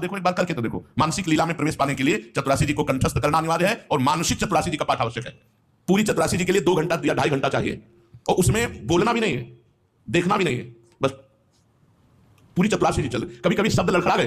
देखो, एक बार करके तो देखो। मानसिक लीला में प्रवेश पाने के लिए चतुरासी जी को कंठस्थ करना अनिवार्य है और मानसिक चतुरासी जी का पाठ आवश्यक है। पूरी चतुरासी जी के लिए 2 घंटा या 2.5 घंटा चाहिए, और उसमें बोलना भी नहीं है, देखना भी नहीं है, बस पूरी चतुरासी जी चल। कभी कभी शब्द लड़खड़ा गए,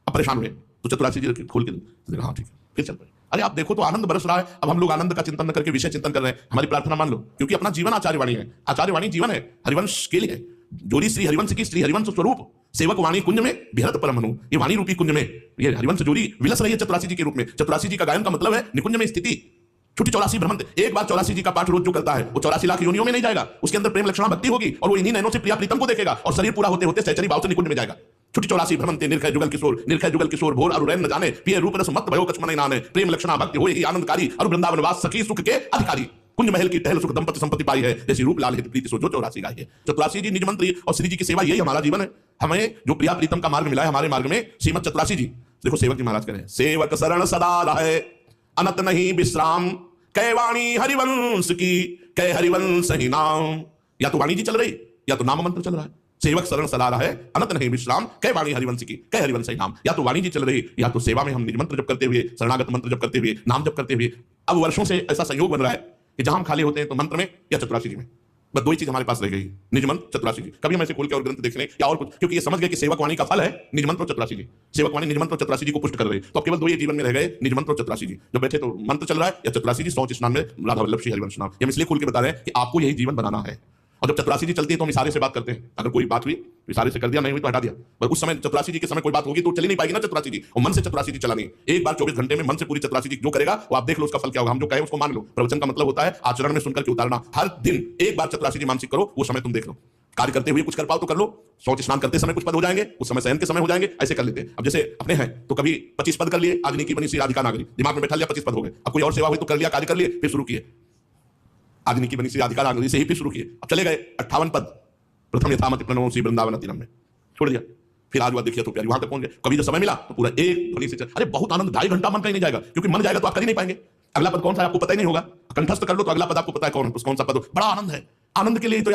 अब परेशान हुए, तो चतुरासी जी खोल के हाँ ठीक है, फिर चल पड़े। अरे आप देखो तो आनंद बरस रहा है। अब हम लोग आनंद का चिंतन न करके विषय चिंतन कर रहे हैं। हमारी प्रार्थना मान लो, क्योंकि अपना जीवन आचार्यवाणी है, आचार्यवाणी जीवन है, हरिवंश के लिए। जोड़ी श्री हरिवंश की श्री हरिवंश स्वरूप सेवक वाणी कुंज में बिहरत परम मनु, ये वाणी रूपी कुंज में ये हरिवंश जोड़ी विलस रही है चतुरासी जी के रूप में। चतुरासी जी का गायन का मतलब है निकुंज में स्थिति। छुट्टी 84 भ्रमंत। एक बार 84 जी का पाठ रोज जो करता है वो 84 लाख योनियों में नहीं जाएगा, उसके अंदर प्रेम लक्षणा भक्ति होगी और वो इन्हीं नैनों से प्रिया प्रीतम को देखेगा और शरीर पूरा होते होते सहचरी भाव से निकुंज में जाएगा। छुट्टी 84 भ्रमंते निर्खय जुगल किशोर, निर्खय जुगल किशोर भोर अरुरैन न जाने, पिए रूप रस मत भयो कछमन नाने, प्रेम लक्षणा भक्ति होए ही आनंदकारी और वृंदावन वास सखी सुख के अधिकारी। कुंज महल की टहल सुख दंपति संपत्ति पाई है, जैसी रूप लाल हित प्रीति सो जो 84 गाई है। चतुरासी जी निज मंत्री और श्री जी की सेवा, यही हमारा जीवन है। हमें जो प्रिया प्रीतम का मार्ग मिला है, हमारे मार्ग में श्रीमद चतुरासी जी। देखो सेवक जी महाराज कह रहे हैं, सेवक शरण सदा रहे अनत नहीं विश्राम, कै वाणी हरिवंश की कै हरिवंश ही नाम। या तो वाणी जी चल रही या तो नाम मंत्र चल रहा है। सेवक शरण सदा रहे अनंत नहीं विश्राम, कै वाणी हरिवंश की कै हरिवंश ही नाम। या तो वाणी जी चल रही या तो सेवा में हम निज मंत्र जप करते हुए, शरणागत मंत्र जप करते हुए, नाम जप करते हुए। अब वर्षों से ऐसा संयोग बन रहा है कि जहां हम खाली होते हैं तो मंत्र में या चतुरासी जी में, बस 2 ही चीज हमारे पास रह गई, निज मंत्र चतुरासी जी। कभी हम ऐसे खोल के और ग्रंथ देख लें या और कुछ, क्योंकि ये समझ गए कि सेवक वाणी का फल है निज मंत्र और चतुरासी जी। सेवक वाणी निज मंत्र और चतुरासी जी को पुष्ट कर रहे, तो केवल 2 ही जीवन में रह गए, निज मंत्र और चतुरासी जी। जब बैठे तो मंत्र चल रहा है या चतुरासी जी 100 स्नान में राधा वल्लभ श्री हरिवंश नाम। हम इसलिए खोल के बता रहे हैं कि आपको यही जीवन बनाना है। और जब चतुरासी जी चलती है तो हम इशारे से बात करते हैं, अगर कोई बात हुई तो इशारे से कर दिया, नहीं हुई तो हटा दिया। बस उस समय चतुरासी जी के समय कोई बात होगी तो चली नहीं पाएगी ना चतुरासी जी, और मन से चतुरासी जी चलानी। एक बार 24 घंटे में मन से पूरी चतुरासी जी जो करेगा वो आप देख लो उसका फल क्या होगा। हम जो कहे उसको मान लो। प्रवचन का मतलब होता है आचरण में सुनकर के उतारना। हर दिन एक बार चतुरासी जी मानसिक करो, वो समय तुम देख लो। कार्य करते हुए कुछ कर पाओ तो कर लो, 100 स्नान करते समय कुछ पद हो जाएंगे, उस समय शयन के समय हो जाएंगे, ऐसे कर लेते हैं। अब जैसे अपने हैं तो कभी 25 पद कर लिए, आजनी की बनी श्री राधिका नागरी, दिमाग में बैठा लिया 25 पद हो गए। अब कोई और सेवा हुई तो कर लिया, कार्य कर लिए, फिर शुरू किए आजनी की बनी श्री राधिका नागरी से ही फिर शुरू किए। अब चले गए 58 पद, प्रथम यथामति प्रणव श्री वृंदावन तीरम में छोड़ दिया, फिर आज देखिए तो प्यारी वहां तक पहुंच गए। कभी जब समय मिला तो पूरा एक ध्वनि से अरे बहुत आनंद, 2.5 घंटा मन कहीं नहीं जाएगा, क्योंकि मन जाएगा तो आप कर ही नहीं पाएंगे। अगला पद कौन सा है आपको पता ही नहीं होगा, कंठस्थ कर लो तो अगला पद आपको पता है कौन सा पद। बड़ा आनंद है, आनंद के लिए तो